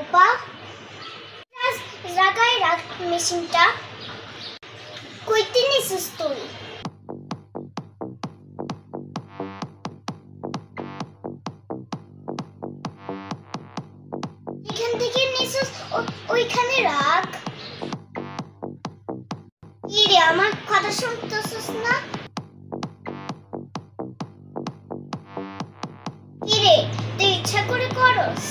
রূপা জায়গায় রাখ মেশিনটা। কইতে নিছিস তুই? এখান থেকে নিছিস ওইখানে রাখ। কি রে আমার কথা শুনতেছিস না? কি রে তুই ইচ্ছা করে করস?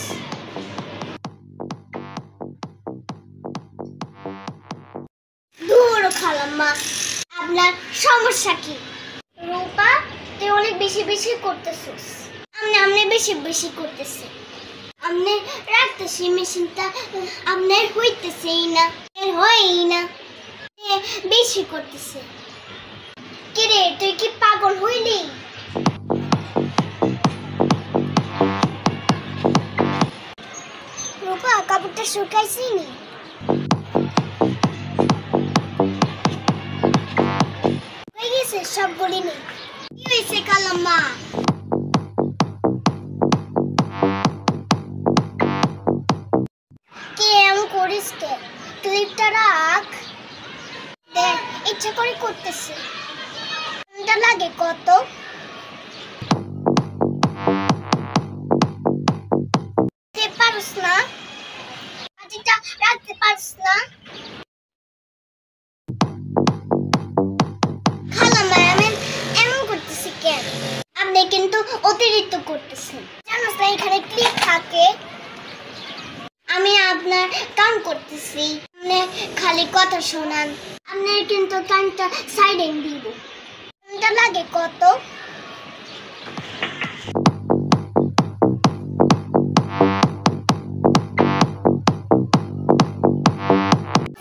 ধুর খালাম্মা, আপনার সমস্যা কি? রূপা তুই অনেক বেশি বেশি করতেছিস। আপনি বেশি বেশি করতেছে। আপনি রাখতেছি মেশিনটা, আপনার হইতেছেই না, হয়ই না, বেশি করতেছে। কি রে তুই কি পাগল হইলি? রূপা কাপড়টা শুকাইছি নি? হয়ে গেছে সবগুলি নেই। কি হয়েছে খালাম্মা? কি এমন করিস কে? ক্লিপটা রাখ। দেখ ইচ্ছা করে করতেছে। লাগে কত? পারস না? বাটিটা রাখতে পারস না? খালাম্মা এমন করতেছি কেন? আপনি কিন্তু অতিরিক্ত করতেছেন। জানোস না এখানে ক্লিপ থাকে? আমি আপনার কাম করতেছি, আপনি খালি কথা শোনান। আপনার কিন্তু কানটা সাইডে দিব। লাগে কত?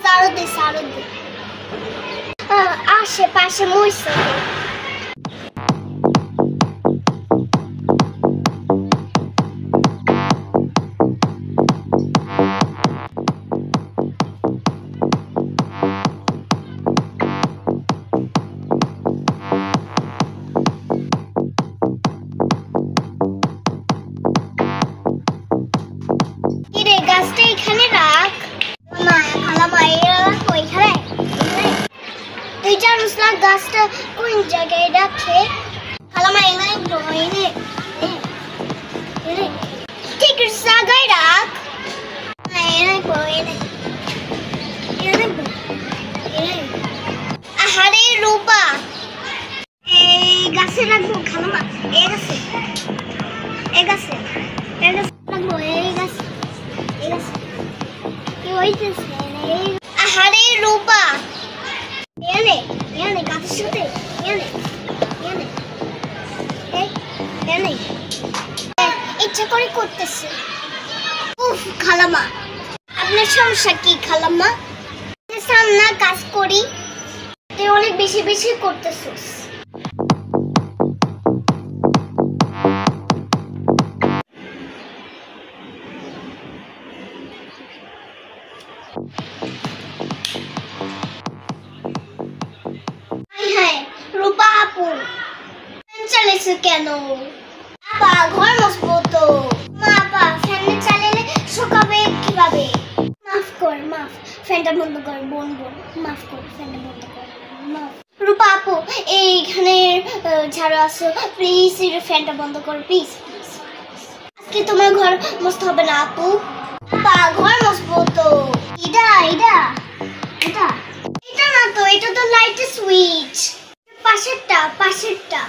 সারো দে আশেপাশে মইছে। গাছটা এখানে রাখ। ওইখানে তুই জানিস না গাছটা কোন জায়গায় রাখে? খালামা ঠিক জায়গায় রাখ। আহারে রূপা, এই গাছে রাখবো খালামা? এই গাছে রাখবো? এই গাছে কি হইতেছে? আহারে রূপা, গাছের সাথে ইচ্ছা করে করতেছে। উফ খালাম্মা, আপনার সমস্যা কি খালাম্মা? সামনা কাজ করি, তুই অনেক বেশি বেশি করতেছিস। রূপা আপু চালিয়েছে কেন? আপা ঘর মসবো তো। আপা ফ্যান চালালে শুকাবে কিভাবে? মাফ ফ্যানটা বন্ধ কর বোন। মাফ কর, ফ্যানটা বন্ধ কর। রূপা আপু এইখানে ঝাড়ু আসো, প্লিজ ফ্যানটা বন্ধ কর প্লিজ। আজকে তোমার ঘর মস্ত হবে না আপু। আপা ঘর মসবো তো। এটা না তো, এটা তো লাইটের সুইচ। পাশেরটা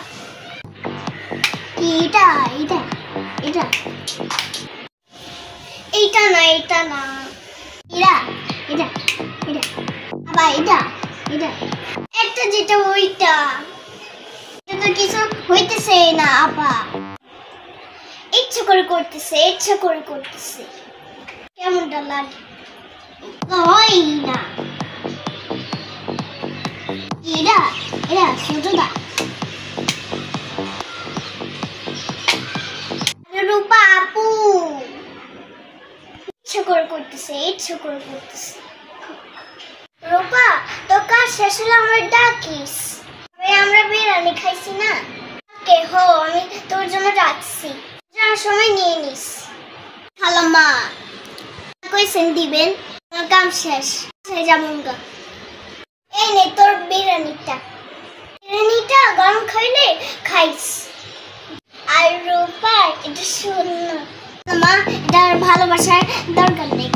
এটা না একটা যেটা ওইটা। এটা তো কিছু হইতেছে না আপা। ইচ্ছা করে করতেছে। কেমনটা লাগে? হয় না। এটা ছোটটা। রূপা আপু ইচ্ছা করে করতেছে। রূপা তো কাজ শেষ হলে আমার ডাকিস। আমরা বিরিয়ানি খাইছি না? আমি তোর জন্য রাখছি, যাওয়ার সময় নিয়ে নিস। খালাম্মা কইছেন দিবেন আমার কাম শেষ যেমন গা এই নে তোর বিরিয়ানিটা গরম খাইলে খাইস আর রূপা এটা শুন না মা এটার ভালোবাসার দরকার নেই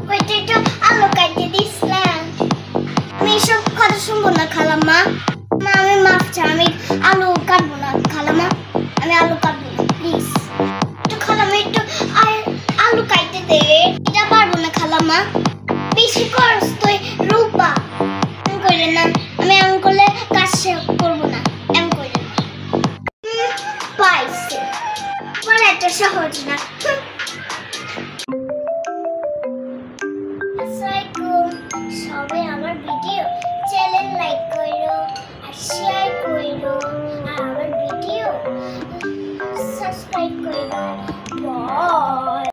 কইতে একটু আলু কাটতে দিস না আমি সব কথা শুনবো না খালাম্মা মা আমি মাফ চাই আমি আলু কাটবো না খালাম্মা আমি আলু কাটবো না প্লিজ একটু খালাম্মা একটু আলু কাটতে দে এটা পারবো না খালাম্মা বেশি করস তুই রূপা এমন করলে না আমি এমন করলে কাজ করবো না এমন করলে না পাইছে মানে এত সহজ না সবাই আমার ভিডিও চ্যানেল লাইক করো আর শেয়ার করো আর আমার ভিডিও সাবস্ক্রাইব করো